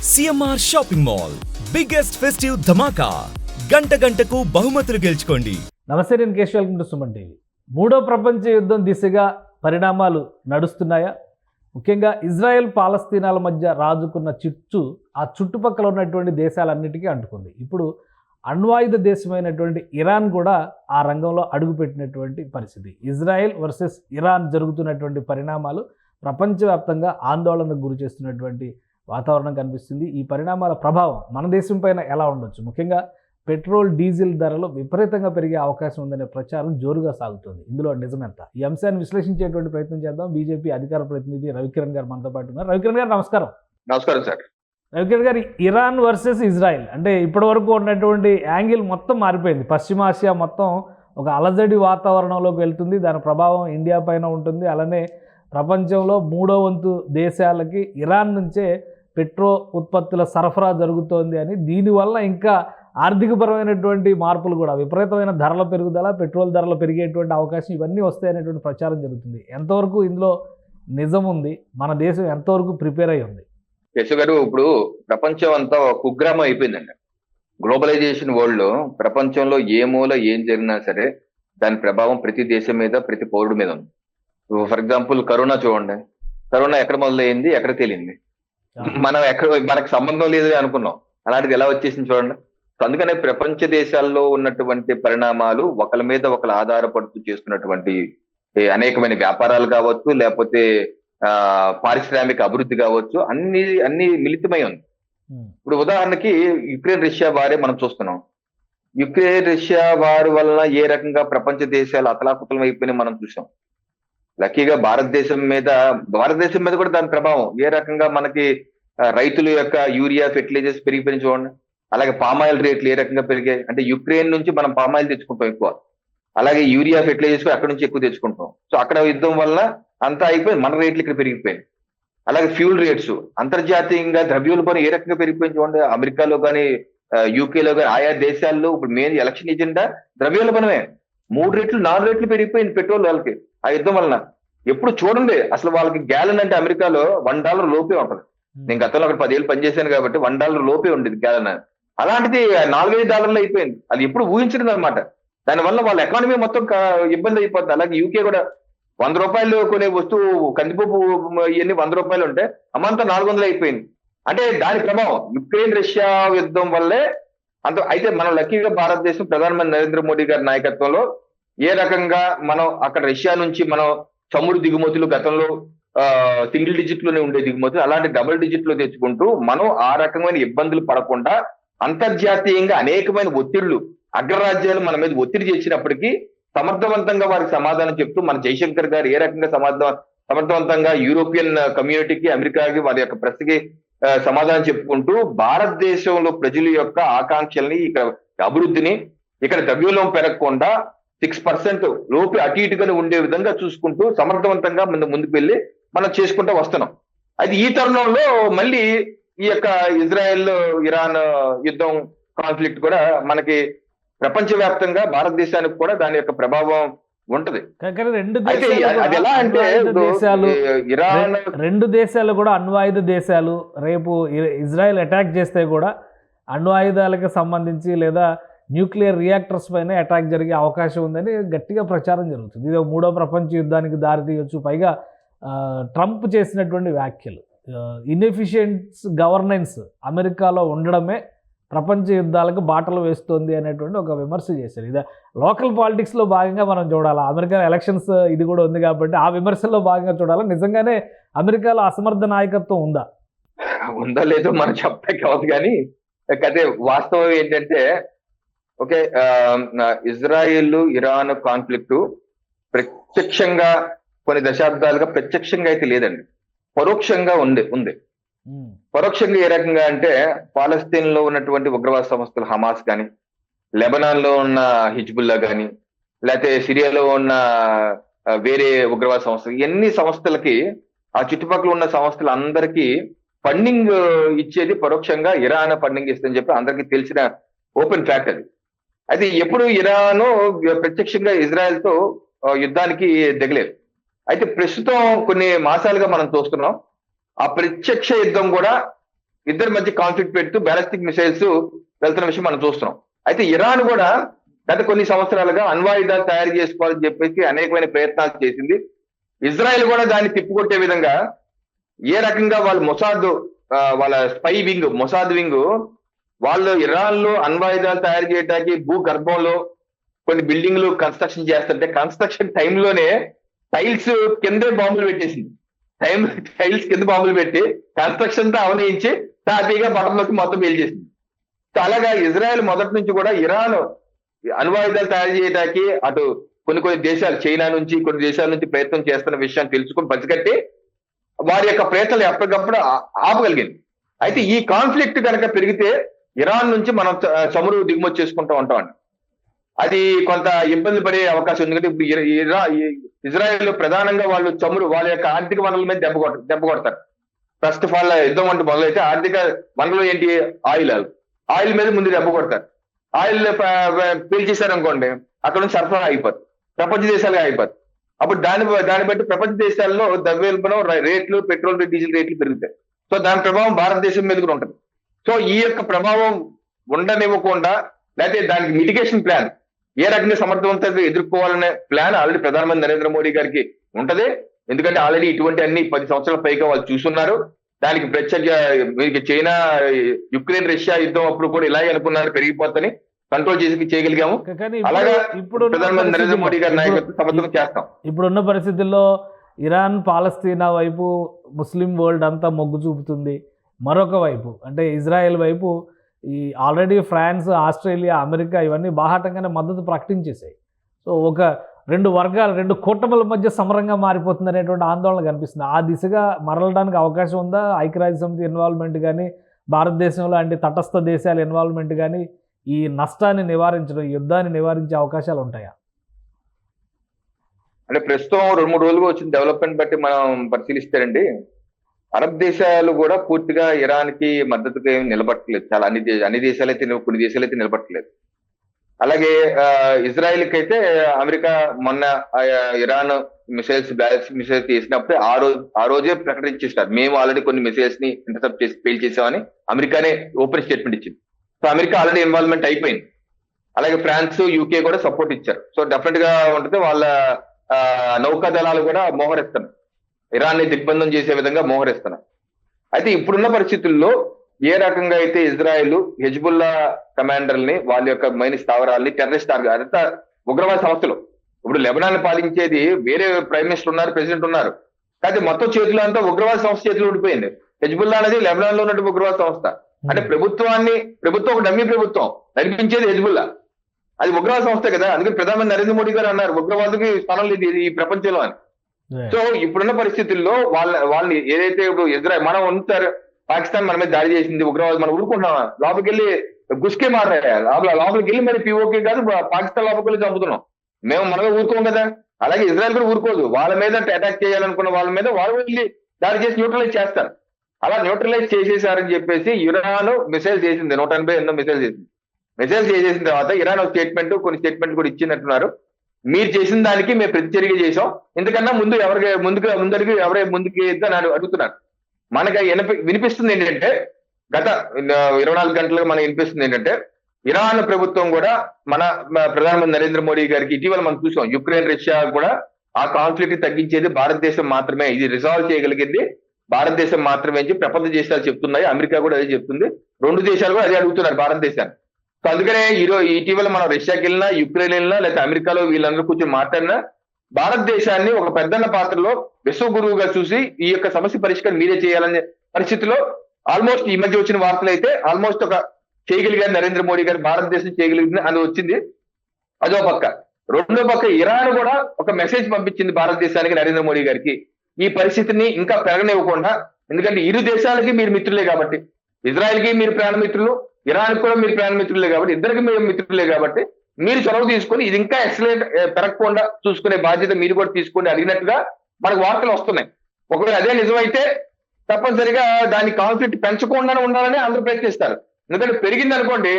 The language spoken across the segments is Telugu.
CMR shopping mall biggest festive ధమాకా గంట గంటకు బహుమతులు గెలుచుకోండి. నమస్తే, నేను Keshav. Welcome to Suman TV. మూడో ప్రపంచ యుద్ధం దిశగా పరిణామాలు నడుస్తున్నాయా? ముఖ్యంగా ఇజ్రాయెల్ పాలస్తీనాల మధ్య రాజుకున్న చిచ్చు ఆ చుట్టుపక్కల ఉన్నటువంటి దేశాలన్నిటికీ అంటుకుంది. ఇప్పుడు అణ్వాయుధ దేశమైనటువంటి ఇరాన్ కూడా ఆ రంగంలో అడుగుపెట్టినటువంటి పరిస్థితి. ఇజ్రాయెల్ వర్సెస్ ఇరాన్ జరుగుతున్నటువంటి పరిణామాలు ప్రపంచవ్యాప్తంగా ఆందోళనకు గురి చేస్తున్నటువంటి వాతావరణం కనిపిస్తుంది. ఈ పరిణామాల ప్రభావం మన దేశం పైన ఎలా ఉండొచ్చు? ముఖ్యంగా పెట్రోల్, డీజిల్ ధరలు విపరీతంగా పెరిగే అవకాశం ఉందనే ప్రచారం జోరుగా సాగుతుంది. ఇందులో నిజమెంత? ఈ అంశాన్ని విశ్లేషించేటువంటి ప్రయత్నం చేద్దాం. బీజేపీ అధికార ప్రతినిధి రవికిరణ్ గారు మనతో పాటు ఉన్నారు. రవికిరణ్ గారు నమస్కారం. నమస్కారం సార్. రవికిరణ్ గారు, ఇరాన్ వర్సెస్ ఇజ్రాయెల్ అంటే ఇప్పటి వరకు ఉన్నటువంటి యాంగిల్ మొత్తం మారిపోయింది. పశ్చిమాసియా మొత్తం ఒక అలజడి వాతావరణంలోకి వెళ్తుంది. దాని ప్రభావం ఇండియా పైన ఉంటుంది. అలానే ప్రపంచంలో 3వ వంతు దేశాలకి ఇరాన్ నుంచే ఉత్పత్తుల సరఫరా జరుగుతోంది అని, దీనివల్ల ఇంకా ఆర్థికపరమైనటువంటి మార్పులు కూడా, విపరీతమైన ధరల పెరుగుదల, పెట్రోల్ ధరలు పెరిగేటువంటి అవకాశం, ఇవన్నీ వస్తాయనేటువంటి ప్రచారం జరుగుతుంది. ఎంతవరకు ఇందులో నిజం ఉంది? మన దేశం ఎంతవరకు ప్రిపేర్ అయి ఉంది? యశు గారు, ఇప్పుడు ప్రపంచం అంతా కుగ్రామం అయిపోయిందండి. గ్లోబలైజేషన్ వరల్డ్ లో ప్రపంచంలో ఏ మూల ఏం జరిగినా సరే దాని ప్రభావం ప్రతి దేశం మీద, ప్రతి పౌరుడి మీద ఉంది. ఫర్ ఎగ్జాంపుల్ కరోనా చూడండి. కరోనా ఎక్కడ మొదలైంది, ఎక్కడ తేలింది? మనకు సంబంధం లేదు అనుకున్నాం. అలాంటిది ఎలా వచ్చేసింది చూడండి. అందుకనే ప్రపంచ దేశాల్లో ఉన్నటువంటి పరిణామాలు ఒకరి మీద ఒకరు ఆధారపడుతూ చేస్తున్నటువంటి అనేకమైన వ్యాపారాలు కావచ్చు, లేకపోతే పారిశ్రామిక అభివృద్ధి కావచ్చు, అన్ని మిళితమై ఉంది. ఇప్పుడు ఉదాహరణకి యుక్రెయిన్ రష్యా వారే మనం చూస్తున్నాం. యుక్రెయిన్ రష్యా వారి వల్ల ఏ రకంగా ప్రపంచ దేశాలు అతలాకుతలం అయిపోయినాయి మనం చూసాం. లక్కీగా భారతదేశం మీద కూడా దాని ప్రభావం ఏ రకంగా మనకి రైతుల యొక్క యూరియా, ఫెర్టిలైజర్స్ పెరిగిపోయిన చూడండి. అలాగే పామాయిల్ రేట్లు ఏ రకంగా పెరిగాయి. అంటే యుక్రెయిన్ నుంచి మనం పామాయిల్ తెచ్చుకుంటాం ఎక్కువ, అలాగే యూరియా, ఫెర్టిలైజర్స్ అక్కడ నుంచి ఎక్కువ తెచ్చుకుంటాం. సో అక్కడ యుద్ధం వల్ల అంతా అయిపోయింది, మన రేట్లు ఇక్కడ పెరిగిపోయాయి. అలాగే ఫ్యూల్ రేట్స్ అంతర్జాతీయంగా ద్రవ్యోల్బణం ఏ రకంగా పెరిగిపోయింది చూడండి. అమెరికాలో కానీ, యూకేలో కానీ, ఆయా దేశాల్లో ఇప్పుడు మెయిన్ ఎలక్షన్ ఎజెండా ద్రవ్యోల్బణమే. 3 రెట్లు 4 రెట్లు పెరిగిపోయింది పెట్రోల్ వాళ్ళకి ఆ యుద్ధం వలన. ఎప్పుడు చూడండి, అసలు వాళ్ళకి గ్యాలన్ అంటే అమెరికాలో $1 లోపే ఉంటుంది. నేను గతంలో అక్కడ 10 ఏళ్ళు పనిచేశాను కాబట్టి $1 లోపే ఉండేది గ్యాలన్. అలాంటిది $4,000 అయిపోయింది. అది ఎప్పుడు ఊహించలేదు అనమాట. దానివల్ల వాళ్ళ ఎకానమీ మొత్తం ఇబ్బంది అయిపోతుంది. అలాగే యూకే కూడా ₹100 కొనే వస్తువు, కందిపప్పు ఇవన్నీ ₹100 ఉంటే అమంతా 400 అయిపోయింది. అంటే దాని ప్రభావం యుక్రెయిన్ రష్యా యుద్ధం వల్లే అంత. అయితే మనం లక్కీగా భారతదేశం ప్రధానమంత్రి నరేంద్ర మోడీ గారి నాయకత్వంలో ఏ రకంగా మనం అక్కడ రష్యా నుంచి మనం చమురు దిగుమతులు గతంలో సింగిల్ డిజిట్ లోనే ఉండే దిగుమతులు అలాంటి డబుల్ డిజిట్ లో తెచ్చుకుంటూ మనం ఆ రకమైన ఇబ్బందులు పడకుండా అంతర్జాతీయంగా అనేకమైన ఒత్తిళ్లు, అగ్రరాజ్యాలు మన మీద ఒత్తిడి చేసినప్పటికీ సమర్థవంతంగా వారికి సమాధానం చెప్తూ మన జైశంకర్ గారు ఏ రకంగా సమర్థవంతంగా యూరోపియన్ కమ్యూనిటీకి, అమెరికాకి, వారి యొక్క ప్రెస్కి సమాధానం చెప్పుకుంటూ భారతదేశంలో ప్రజల యొక్క ఆకాంక్షల్ని, ఇక్కడ అభివృద్ధిని, ఇక్కడ ద్రవ్యోల్బణం పెరగకుండా 6% లోపు అటు ఇటుగానే ఉండే విధంగా చూసుకుంటూ సమర్థవంతంగా ముందుకు వెళ్ళి మనం చేసుకుంటూ వస్తున్నాం. అది ఈ తరుణంలో మళ్ళీ ఈ యొక్క ఇజ్రాయెల్ ఇరాన్ యుద్ధం, కాన్ఫ్లిక్ట్ కూడా మనకి ప్రపంచవ్యాప్తంగా భారతదేశానికి కూడా దాని యొక్క ప్రభావం ఉంటది. రెండు దేశాలు కూడా అణ్వాయుధ దేశాలు. రేపు ఇజ్రాయెల్ అటాక్ చేస్తే కూడా అణ్వాయుధాలకు సంబంధించి లేదా న్యూక్లియర్ రియాక్టర్స్ పైన అటాక్ జరిగే అవకాశం ఉందని గట్టిగా ప్రచారం జరుగుతుంది. ఇది 3వ ప్రపంచ యుద్ధానికి దారితీయొచ్చు. పైగా ట్రంప్ చేసినటువంటి వ్యాఖ్యలు, ఇన్ఎఫిషియెంట్ గవర్నెన్స్ అమెరికాలో ఉండడమే ప్రపంచ యుద్ధాలకు బాటలు వేస్తోంది అనేటువంటి ఒక విమర్శ చేశారు. ఇది లోకల్ పాలిటిక్స్లో భాగంగా మనం చూడాలా. అమెరికా ఎలక్షన్స్ ఇది కూడా ఉంది కాబట్టి ఆ విమర్శల్లో భాగంగా చూడాలా. నిజంగానే అమెరికాలో అసమర్థ నాయకత్వం ఉందా లేదో మనం చెప్పడానికి అవదు. కానీ అదే వాస్తవం ఏంటంటే, ఓకే, ఇజ్రాయిల్ ఇరాన్ కాన్ఫ్లిక్ట్ ప్రత్యక్షంగా కొన్ని దశాబ్దాలుగా ప్రత్యక్షంగా అయితే లేదండి, పరోక్షంగా ఉంది. పరోక్షంగా ఏ రకంగా అంటే, పాలస్తీన్ లో ఉన్నటువంటి ఉగ్రవాద సంస్థలు హమాస్ కానీ, లెబనాన్ లో ఉన్న హిజ్బుల్లా కానీ, లేకపోతే సిరియాలో ఉన్న వేరే ఉగ్రవాద సంస్థలు, ఎన్ని సంస్థలకి ఆ చుట్టుపక్కల ఉన్న సంస్థలందరికీ ఫండింగ్ ఇచ్చేది పరోక్షంగా ఇరాన్ ఫండింగ్ ఇస్తుందని చెప్పి అందరికీ తెలిసిన ఓపెన్ ఫ్యాక్ట్ అది. అది ఎప్పుడు ఇరాన్ ప్రత్యక్షంగా ఇజ్రాయెల్ తో యుద్ధానికి దిగలేదు. అయితే ప్రస్తుతం కొన్ని మాసాలుగా మనం చూస్తున్నాం ఆ ప్రత్యక్ష యుద్ధం కూడా ఇద్దరి మధ్య కాన్ఫ్లిక్ట్ పెడుతూ బ్యాలిస్టిక్ మిసైల్స్ వెళ్తున్న విషయం మనం చూస్తున్నాం. అయితే ఇరాన్ కూడా గత కొన్ని సంవత్సరాలుగా అణ్వాయుధాలు తయారు చేసుకోవాలని చెప్పేసి అనేకమైన ప్రయత్నాలు చేసింది. ఇజ్రాయెల్ కూడా దాన్ని తిప్పికొట్టే విధంగా ఏ రకంగా వాళ్ళు వాళ్ళ స్పై వింగ్ మొసాద్ వింగ్ వాళ్ళు ఇరాన్ లో అణ్వాయుధాలు తయారు చేయడానికి భూగర్భంలో కొన్ని బిల్డింగ్లు కన్స్ట్రక్షన్ చేస్తుంటే కన్స్ట్రక్షన్ టైంలోనే టైల్స్ కిందే బాంబులు పెట్టేసింది. టైల్స్ కింద బాంబులు పెట్టి కన్స్ట్రక్షన్ తో అవనయించి హ్యాపీగా బటన్లోకి మొత్తం పేల్చేసింది. అలాగా ఇజ్రాయెల్ మొదటి నుంచి కూడా ఇరాన్ అణ్వాయుధాలు తయారు చేయడానికి అటు కొన్ని దేశాలు చైనా నుంచి కొన్ని దేశాల నుంచి ప్రయత్నం చేస్తున్న విషయాన్ని తెలుసుకుని పసిగట్టి వారి యొక్క ప్రయత్నాలు ఎప్పటికప్పుడు ఆపగలిగింది. అయితే ఈ కాన్ఫ్లిక్ట్ కనుక పెరిగితే ఇరాన్ నుంచి మనం చమురు దిగుమతి చేసుకుంటూ ఉంటామండి. అది కొంత ఇబ్బంది పడే అవకాశం ఉంది. ఎందుకంటే ఇప్పుడు ఇజ్రాయెల్ ప్రధానంగా వాళ్ళు చమురు వాళ్ళ యొక్క ఆర్థిక వనరుల మీద దెబ్బ కొడతారు. ఫస్ట్ ఆఫ్ ఆల్ యుద్ధం అంటే మొదలైతే ఆర్థిక వనరులు ఏంటి? ఆయిల్ మీద ముందు దెబ్బ కొడతారు. ఆయిల్ పీల్చేశారు అనుకోండి, అక్కడ నుంచి సరఫరా అయిపోతుంది, ప్రపంచ దేశాలుగా అయిపోతుంది. అప్పుడు దాన్ని బట్టి ప్రపంచ దేశాల్లో ద్రవ్యోల్బణం రేట్లు, పెట్రోల్ డీజిల్ రేట్లు పెరుగుతాయి. సో దాని ప్రభావం భారతదేశం మీద కూడా ఉంటుంది. సో ఈ యొక్క ప్రభావం ఉండనివ్వకుండా లేకపోతే దానికి మిటిగేషన్ ప్లాన్ ఏ రకంగా సమర్థవంతంగా ఎదుర్కోవాలనే ప్లాన్ ఆల్రెడీ ప్రధానమంత్రి నరేంద్ర మోడీ గారికి ఉంటది. ఎందుకంటే ఆల్రెడీ ఇటువంటి అన్ని 10 సంవత్సరాల పైగా వాళ్ళు చూస్తున్నారు. దానికి ప్రత్యేక చైనా యుక్రెయిన్ రష్యా యుద్ధం అప్పుడు కూడా ఇలాగే అనుకున్నారు, పెరిగిపోతని కంట్రోల్ చేయగలిగాము. అలాగా ఇప్పుడు ప్రధానమంత్రి నరేంద్ర మోడీ గారి నాయకత్వం సమర్థంగా చేస్తాం. ఇప్పుడున్న పరిస్థితుల్లో ఇరాన్ పాలస్తీనా వైపు ముస్లిం వరల్డ్ అంతా మొగ్గు చూపుతుంది. మరొక వైపు అంటే ఇజ్రాయెల్ వైపు ఈ ఆల్రెడీ ఫ్రాన్స్, ఆస్ట్రేలియా, అమెరికా ఇవన్నీ బాహాటంగానే మద్దతు ప్రకటించేసాయి. సో ఒక 2 వర్గాలు 2 కూటముల మధ్య సమరంగా మారిపోతుంది అనేటువంటి ఆందోళన కనిపిస్తుంది. ఆ దిశగా మరలడానికి అవకాశం ఉందా? ఐక్యరాజ్య సమితి ఇన్వాల్వ్మెంట్ కానీ, భారతదేశంలో అంటే తటస్థ దేశాల ఇన్వాల్వ్మెంట్ కానీ ఈ నష్టాన్ని నివారించడం, యుద్ధాన్ని నివారించే అవకాశాలు ఉంటాయా? అంటే ప్రస్తుతం 2-3 రోజులుగా వచ్చిన డెవలప్మెంట్ బట్టి మనం పరిశీలిస్తారండి, అరబ్ దేశాలు కూడా పూర్తిగా ఇరాన్ కి మద్దతుగా ఏమి నిలబట్టలేదు. చాలా అన్ని దేశాలు అయితే కొన్ని దేశాలు అయితే నిలబట్టలేదు. అలాగే ఇజ్రాయెల్ కి అయితే అమెరికా మొన్న ఇరాన్ బ్యాలిస్టిక్ మిసైల్స్ చేసినప్పుడు ఆ రోజే ప్రకటించేస్తారు, మేము ఆల్రెడీ కొన్ని మిసైల్స్ ని ఇంటర్సెప్ట్ చేసి పేల్ చేసామని అమెరికానే ఓపెన్ స్టేట్మెంట్ ఇచ్చింది. సో అమెరికా ఆల్రెడీ ఇన్వాల్వ్మెంట్ అయిపోయింది. అలాగే ఫ్రాన్స్, యూకే కూడా సపోర్ట్ ఇచ్చారు. సో డెఫినెట్ గా ఉంటుంది. వాళ్ళ నౌకా దళాలు కూడా మోహరిస్తున్నారు, ఇరాన్ ని దిగ్బంధం చేసే విధంగా మోహరిస్తున్నారు. అయితే ఇప్పుడున్న పరిస్థితుల్లో ఏ రకంగా అయితే ఇజ్రాయెల్ హెజ్బుల్లా కమాండర్ని వాళ్ళ యొక్క మైని స్థావరాల్ని టెర్రరిస్ట్ అదంతా ఉగ్రవాద సంస్థలు. ఇప్పుడు లెబనాన్ పాలించేది వేరే ప్రైమ్ మినిస్టర్ ఉన్నారు, ప్రెసిడెంట్ ఉన్నారు, కానీ మొత్తం చేతిలో అంతా ఉగ్రవాద సంస్థ చేతిలో ఉండిపోయింది. హెజ్బుల్లా అనేది లెబనాన్ లో ఉన్నటువంటి ఉగ్రవాద సంస్థ. అంటే ప్రభుత్వం ఒక డమ్మీ ప్రభుత్వం నడిపించేది హెజ్బుల్లా, అది ఉగ్రవాద సంస్థ కదా. అందుకని ప్రధానమంత్రి నరేంద్ర మోడీ గారు అన్నారు ఉగ్రవాదకి స్థానం లేదు ఈ ప్రపంచంలో అని. సో ఇప్పుడున్న పరిస్థితుల్లో వాళ్ళని ఏదైతే ఇప్పుడు ఇజ్రాయెల్ మనం ఉంటారు, పాకిస్తాన్ మన మీద దాడి చేసింది, ఉగ్రవాదం మనం ఊరుకుంటున్నాం, లోపలికి వెళ్ళి గుస్కే మారాయా లోపలికి వెళ్ళి మరి పిఓకే కాదు పాకిస్తాన్ లోపలికి వెళ్ళి చంపుతున్నాం, మనమే ఊరుకోం కదా. అలాగే ఇజ్రాయెల్ కూడా ఊరుకోదు, వాళ్ళ మీద అటాక్ చేయాలనుకున్న వాళ్ళ మీద వాళ్ళు వెళ్ళి దాడి చేసి న్యూట్రలైజ్ చేస్తారు. అలా న్యూట్రలైజ్ చేసేసారని చెప్పేసి ఇరాన్ మిసైల్ చేసింది, 180 ఎన్నో మిసైల్ చేసింది. మిసైల్ చేసేసిన తర్వాత ఇరాన్ కొన్ని స్టేట్మెంట్ కూడా ఇచ్చినట్టున్నారు, మీరు చేసిన దానికి మేము ప్రతిచర్య చేసాం, ఎందుకన్నా ముందరికి ఎవరే ముందుకి అని అడుగుతున్నారు. మనకి వినిపిస్తుంది ఏంటంటే గత 24 గంటలుగా మనకు వినిపిస్తుంది ఏంటంటే ఇరాన్ ప్రభుత్వం కూడా మన ప్రధానమంత్రి నరేంద్ర మోడీ గారికి ఇటీవల మనం చూసాం, యుక్రెయిన్ రష్యా కూడా ఆ కాన్ఫ్లిక్ట్ తగ్గించేది భారతదేశం మాత్రమే, ఇది రిజాల్వ్ చేయగలిగింది భారతదేశం మాత్రమే అని ప్రపంచ దేశాలు చెప్తున్నాయి. అమెరికా కూడా అదే చెప్తుంది, 2 దేశాలు కూడా అదే అడుగుతున్నారు భారతదేశాన్ని. సో అందుకనే ఇటీవల మనం రష్యాకి వెళ్ళినా, యుక్రెయిన్ వెళ్ళినా, లేకపోతే అమెరికాలో వీళ్ళందరూ కూర్చొని మాట్లాడినా భారతదేశాన్ని ఒక పెద్దన్న పాత్రలో విశ్వగురువుగా చూసి ఈ యొక్క సమస్య పరిష్కారం మీరే చేయాలనే పరిస్థితిలో ఆల్మోస్ట్ ఈ మధ్య వచ్చిన వార్తలు అయితే ఆల్మోస్ట్ ఒక చేయగలిగారు నరేంద్ర మోడీ గారు, భారతదేశం చేయగలిగింది అని వచ్చింది. అదో పక్క. రెండో పక్క ఇరాన్ కూడా ఒక మెసేజ్ పంపించింది భారతదేశానికి, నరేంద్ర మోడీ గారికి, ఈ పరిస్థితిని ఇంకా పెరగనివ్వకుండా, ఎందుకంటే ఇరు దేశాలకి మీరు మిత్రులే కాబట్టి, ఇజ్రాయెల్ కి మీరు ప్రాణమిత్రులు, ఇరాన్ కూడా మీరు ప్రాణమిత్రులే కాబట్టి, ఇద్దరికి మీరు మిత్రులే కాబట్టి మీరు చొరవ తీసుకొని ఇది ఇంకా ఎక్సలెంట్ పెరగకుండా చూసుకునే బాధ్యత మీరు కూడా తీసుకొని అడిగినట్టుగా మనకు వార్తలు వస్తున్నాయి. ఒకవేళ అదే నిజమైతే తప్పనిసరిగా దాని కాన్ఫ్లిక్ట్ పెంచకుండానే ఉండాలని అందరూ ప్రయత్నిస్తారు. ఎందుకంటే పెరిగింది అనుకోండి,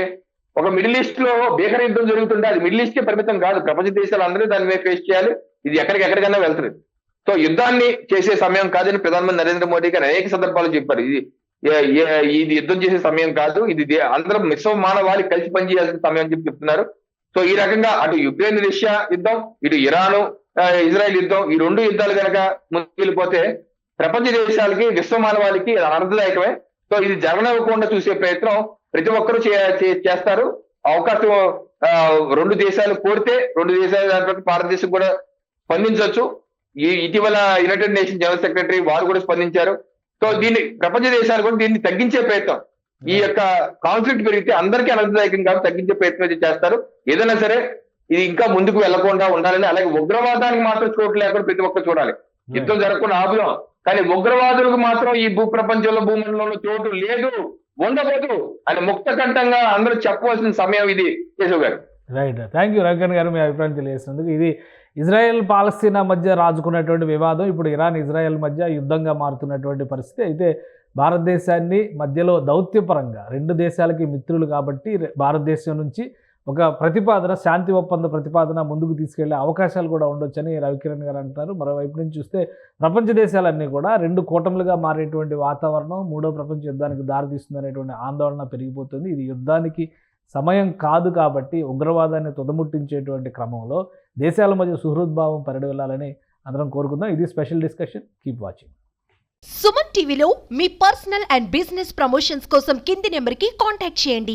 ఒక మిడిల్ ఈస్ట్ లో భీకర యుద్ధం జరుగుతుంటే అది మిడిల్ ఈస్ట్ కే పరిమితం కాదు, ప్రపంచ దేశాలు అందరూ దాని మీద ఫేస్ చేయాలి, ఇది ఎక్కడికైనా వెళ్తుంది. సో యుద్ధాన్ని చేసే సమయం కాదని ప్రధానమంత్రి నరేంద్ర మోడీ గారు అనేక సందర్భాలు చెప్పారు. ఇది యుద్ధం చేసే సమయం కాదు, ఇది అందరం విశ్వ మానవాళి కలిసి పనిచేయాల్సిన సమయం అని చెప్పి చెప్తున్నారు. సో ఈ రకంగా అటు యుక్రెయిన్ రష్యా యుద్ధం, ఇటు ఇరాను ఇజ్రాయెల్ యుద్ధం, ఈ రెండు యుద్ధాలు కనుక ముందుకెళ్ళిపోతే ప్రపంచ దేశాలకి విశ్వ మానవాళికి ఆనందదాయకమే. సో ఇది జరగనివ్వకుండా చూసే ప్రయత్నం ప్రతి ఒక్కరూ చేస్తారు. అవకాశం రెండు దేశాలు కోరితే రెండు దేశాలు దాంట్లో భారతదేశం కూడా స్పందించవచ్చు. ఇటీవల యునైటెడ్ నేషన్ జనరల్ సెక్రటరీ వారు కూడా స్పందించారు. సో దీన్ని ప్రపంచ దేశాలు కూడా దీన్ని తగ్గించే ప్రయత్నం, ఈ యొక్క కాన్ఫ్లిక్ట్ పెరిగితే అందరికీ ఆనందదాయకం కాదు తగ్గించే ప్రయత్నం అయితే చేస్తారు. ఏదైనా సరే ఇది ఇంకా ముందుకు వెళ్లకుండా ఉండాలని, అలాగే ఉగ్రవాదానికి మాత్రం చోటు లేకుండా ప్రతి ఒక్కరు చూడాలి. యుద్ధం జరగకుండా ఆపుదాం, కానీ ఉగ్రవాదులకు మాత్రం ఈ భూప్రపంచంలో భూమండలంలో చోటు లేదు, ఉండబోదు అని ముక్తకంఠంగా అందరూ చెప్పవలసిన సమయం ఇది. కేశవ్ గారు. రైట్, థ్యాంక్ యూ రవికిరణ్ గారు మీ అభిప్రాయం తెలియజేసినందుకు. ఇది ఇజ్రాయెల్ పాలస్తీనా మధ్య రాజుకున్నటువంటి వివాదం ఇప్పుడు ఇరాన్ ఇజ్రాయెల్ మధ్య యుద్ధంగా మారుతున్నటువంటి పరిస్థితి. అయితే భారతదేశాన్ని మధ్యలో దౌత్యపరంగా రెండు దేశాలకి మిత్రులు కాబట్టి భారతదేశం నుంచి ఒక ప్రతిపాదన, శాంతి ఒప్పంద ప్రతిపాదన ముందుకు తీసుకెళ్లే అవకాశాలు కూడా ఉండొచ్చని రవికిరణ్ గారు అంటున్నారు. మరోవైపు నుంచి చూస్తే ప్రపంచ దేశాలన్నీ కూడా రెండు కూటములుగా మారేటువంటి వాతావరణం మూడో ప్రపంచ యుద్ధానికి దారితీస్తుందనేటువంటి ఆందోళన పెరిగిపోతుంది. ఇది యుద్ధానికి సమయం కాదు కాబట్టి ఉగ్రవాదాన్ని తుదముట్టించేటువంటి క్రమంలో దేశాల మధ్య సుహృద్భావం పరిడవిల్లాలని అందరం కోరుకుందాం. ఇది special discussion. Keep watching. Suman టీవీలో మీ పర్సనల్ అండ్ బిజినెస్ ప్రమోషన్స్ కోసం కింది నెంబర్కి కాంటాక్ట్ చేయండి.